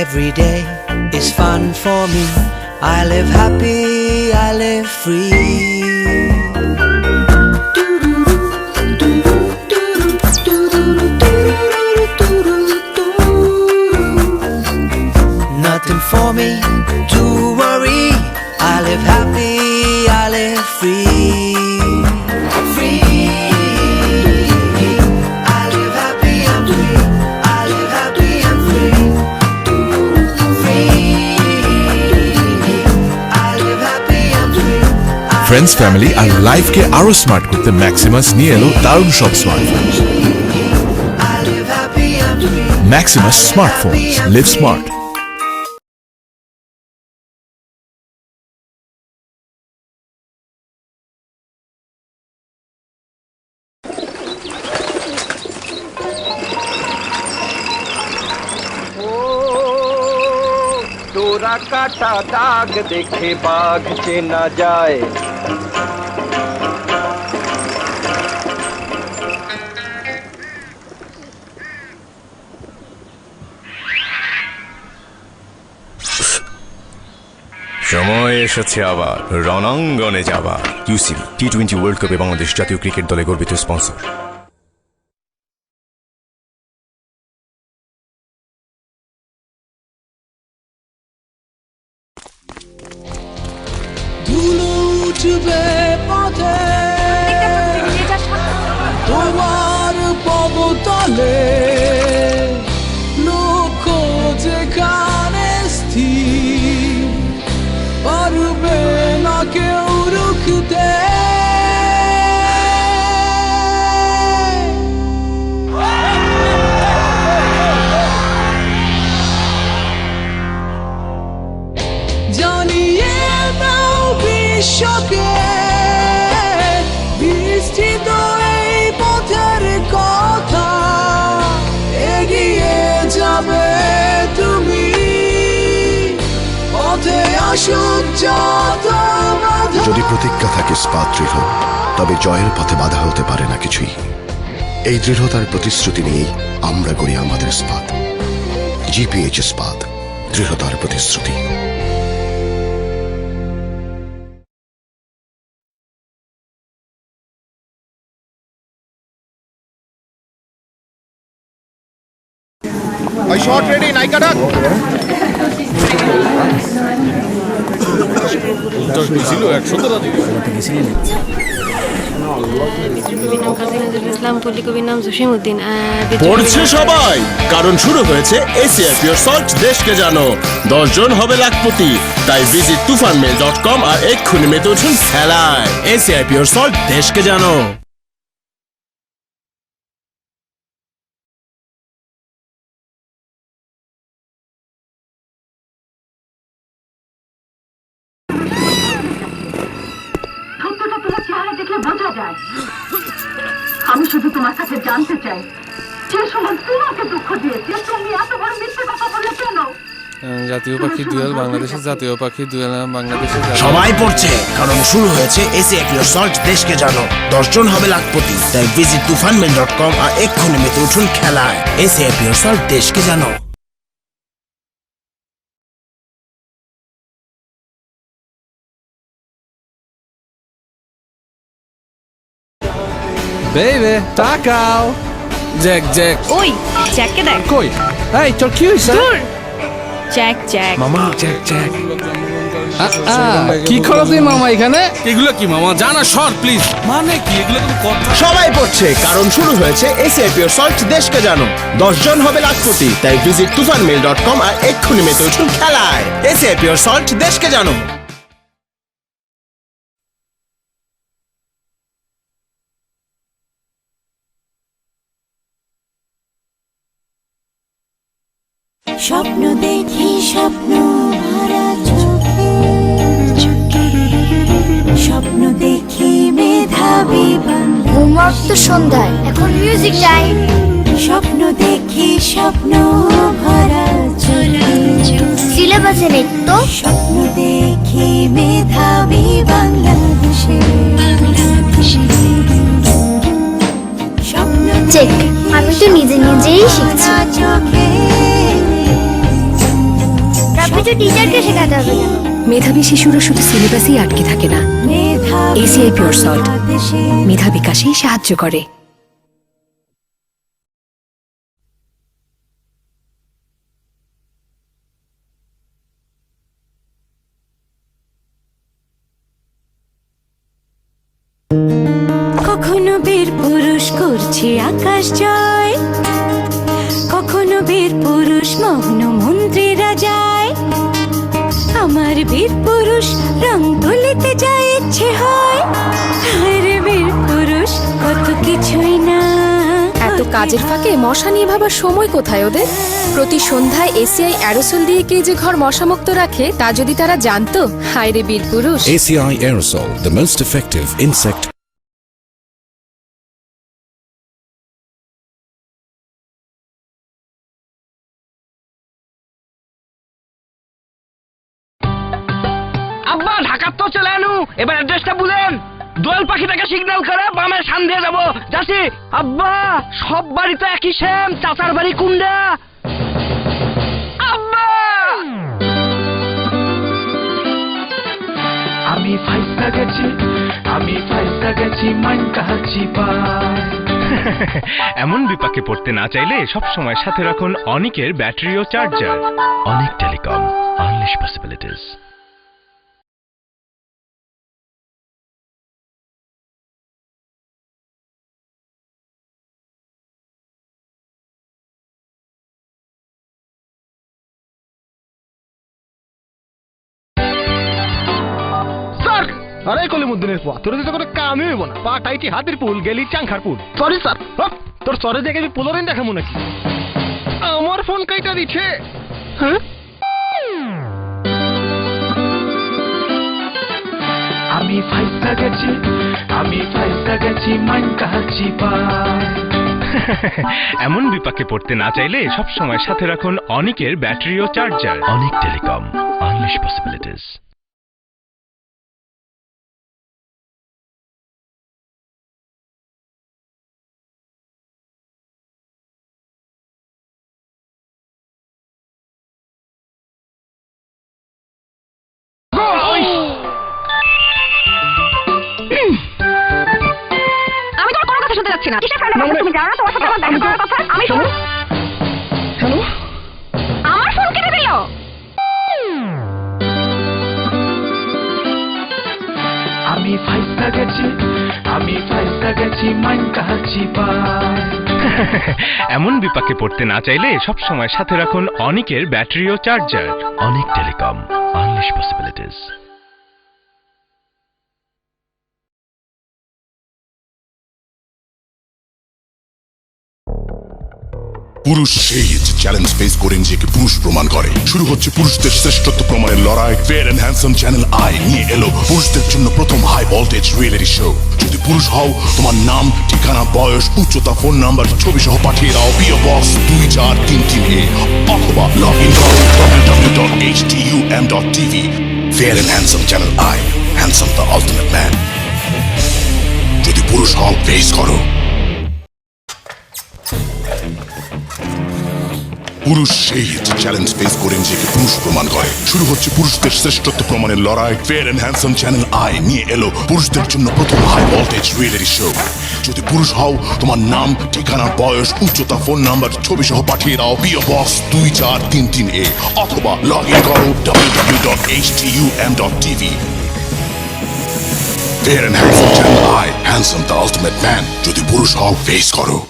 Every day is fun for me. I live happy, I live free. Nothing for me to worry. I live happy, I live free. Free. I live happy, I'm free. I live happy, I'm free. Free. I live happy, I'm free. Friends, family আর লাইফকে আরো smart করতে Maximus নিয়ে এলো দারুণ সব smartphone. I live happy, I'm free. Maximus smartphone, live smart. তোরা কাটা দাগ দেখে বাঘ চেনা যায়। সময় এসেছে আবার রণাঙ্গনে যাবার। ইউসিবি টি-20 ওয়ার্ল্ড কাপে বাংলাদেশ জাতীয় ক্রিকেট দলে গর্বিত স্পন্সর। ধুলো উঠবে পথে তোমার পদতলে, লক্ষ্য যেখানে স্থির, পারবে না কেউ রুখতে। জানিয়ে দাও বিশ্বকে বিস্তৃত এই পথের কথা, এগিয়ে যাবে তুমি, পথে আসুক যত বাধা। যদি প্রতিজ্ঞা থাকে ইস্পাত দৃঢ়, তবে জয়ের পথে বাধা হতে পারে না কিছুই। এই দৃঢ়তার প্রতিশ্রুতি নিয়েই আমরা করি আমাদের ইস্পাত। জিপিএইচ ইস্পাত, দৃঢ়তার প্রতিশ্রুতি। শর্ট রেডি, নায়িকা ডাক। পড়ছে সবাই, কারণ শুরু হয়েছে এসিআই পিওর সল্ট দেশকে জানো। 10 জন হবে লাখপতি, তাই ভিজিট tufanmail.com আর এক্ষুনি মেতে উঠুন খেলায়। এসিআই পিওর সল্ট দেশকে জানো। আমি শুধু তোমার কাছে জানতে চাই, যে সময় তোমাকে দুঃখ দিয়েছে, তুমি এত বড় মিথ্যে কথা বলে কেন? জাতীয় পাখি দুয়েল, বাংলাদেশের জাতীয় পাখি দুয়েল, বাংলাদেশের সবাই পড়ছে, কারণ শুরু হয়েছে এসিআই পিওর সল্ট দেশকে জানো। 10 জন হবে লাখপতি, তাই ভিজিট tufanmail.com আর এক্ষুনি মেতে উঠুন খেলায়। এসিআই পিওর সল্ট দেশকে জানো। বেবি তাকাও। Jack Jack. ওই জ্যাককে দেখ। কই? এই তোর কি হইছে? দূর। Jack Jack. মামা জ্যাক জ্যাক। কি করো তুই মামা এখানে? এগুলো কি মামা? জানা সর প্লিজ। মানে কি এগুলো? তুমি কথা। সবাই পড়ছে, কারণ শুরু হয়েছে এসিআই পিওর সল্ট দেশকে জানো। 10 জন হবে লাখপতি, তাই ভিজিট tufanmail.com আর এক্ষুনি মেতে উঠুন খেলায়। এসিআই পিওর সল্ট দেশকে জানো। স্বপ্ন দেখি, স্বপ্ন ভরা চোখে, স্বপ্ন দেখি মেধাবী ঘুমন্ত সন্ধ্যায়, এখন মিউজিক টাইম। স্বপ্ন দেখি, স্বপ্ন ভরা চোখে, সিলেবাসে নেই তো। স্বপ্ন দেখি মেধাবী বাংলাদেশে, চেক, আমি তো নিজে নিজেই শিখছি। সবকিছু টিচারকে শেখাতে হবে কেন? মেধাবী শিশুরা শুধু সিলেবাসেই আটকে থাকে না, ACI পিওর সল্ট মেধা বিকাশেই সাহায্য করে। কখনো বীর পুরুষ করছে আকাশ জয়, কখনো বীর পুরুষ মগ্ন মন্ত্রীরা যায়। আমার বীর পুরুষ রং তুলিতে যায় ইচ্ছে হয়, আরে বীর পুরুষ কত কিছুই না। এত কাজের ফাঁকে মশা নিয়ে ভাবার সময় কোথায় ওদের? প্রতি সন্ধ্যায় ACI অ্যারোসল দিয়ে কে যে ঘর মশামুক্ত রাখে তা যদি তারা জানতো। হায় রে বীর পুরুষ। ACI Aerosol, the most effective insect. আব্বা ঢাকার তো চলে আনু, এবার অ্যাড্রেসটা বলেন। দোয়েল পাখিটাকে সিগন্যাল করে বামে সান দিয়ে যাবো। যাচ্ছি আব্বা, সব বাড়ি তো একই সেম, চাচার বাড়ি কুন্ডা। আব্বা আমি ফাইসা গেছি, আমি ফাইসা গেছি, মান কাহাচ্ছি পায়। এমন বিপাকে পড়তে না চাইলে সব সময় সাথে রাখুন অনিকের ব্যাটারি ও চার্জার। অনিক টেলিকম, আনলিশ পসিবিলিটিস। আরে কলিমুদ্দিনের পা তোর তো কোনো কামই হইব না। পা টাইটি হাতের পুল গেলি চাংখার পুল। সরি স্যার, তোর সরে দেখে আমি পুলরেন দেখাবো নাকি? আমার ফোন কাইটা দিচ্ছে। হ্যাঁ আমি ফাইসা গেছি, আমি ফাইসা গেছি, মান কাহাচ্ছি পায়। এমন বিপাকে পড়তে না চাইলে সব সময় সাথে রাখুন অনিকের ব্যাটারি ও চার্জার। অনিক টেলিকম, আনলিশ পসিবিলিটিস। আমি তোর কোনো কথা শুনতে যাচ্ছি না। কিসের ফ্রেন্ড তুমি জানো না তোমার সাথে আমার দেখা করার কথা? আমি শোনো। হ্যালো, আমার ফোন কেটে দিল। আমি ফাইসা গেছি, আমি ফাইসা গেছি, মান কাহাচ্ছি পায়। এমন বিপাকে পড়তে না চাইলে সব সময় সাথে রাখুন অনিকের ব্যাটারি ও চার্জার। অনিক টেলিকম, আনলিশ পসিবিলিটিস। পুরুষ সেই চ্যালেঞ্জ ফেস করে নিজেকে পুরুষ প্রমাণ করে। শুরু হচ্ছে পুরুষদের শ্রেষ্ঠত্ব প্রমাণের লড়াই। Fair and handsome channel I নিয়ে এলো পুরুষদের জন্য প্রথম হাই ভোল্টেজ রিয়েলিটি শো। যদি পুরুষ হও, তোমার নাম, ঠিকানা, বয়স, উচ্চতা, ফোন নাম্বার, ছবি সহ পাঠিয়ে দাও PO Box 2433A অথবা লগ ইন করো www.htum.tv। Fair and handsome channel I, handsome the ultimate man. যদি পুরুষ হও, ফেস করো। পুরুষ সেই চ্যালেঞ্জ ফেস করে নিজেকে পুরুষ প্রমাণ করে। শুরু হচ্ছে পুরুষদের শ্রেষ্ঠত্ব প্রমাণের লড়াই। Fair and handsome channel I নিয়ে এলো পুরুষদের জন্য প্রথম হাই ভোল্টেজ রিয়েলিটি শো। যদি পুরুষ হও, তোমার নাম, ঠিকানা, বয়স, উচ্চতা, ফোন নাম্বার, ছবি সহ পাঠিয়ে দাও PO Box 2433A অথবা লগ ইন করো www.htum.tv। Fair and handsome channel I, handsome the ultimate man. যদি পুরুষ হও, ফেস করো।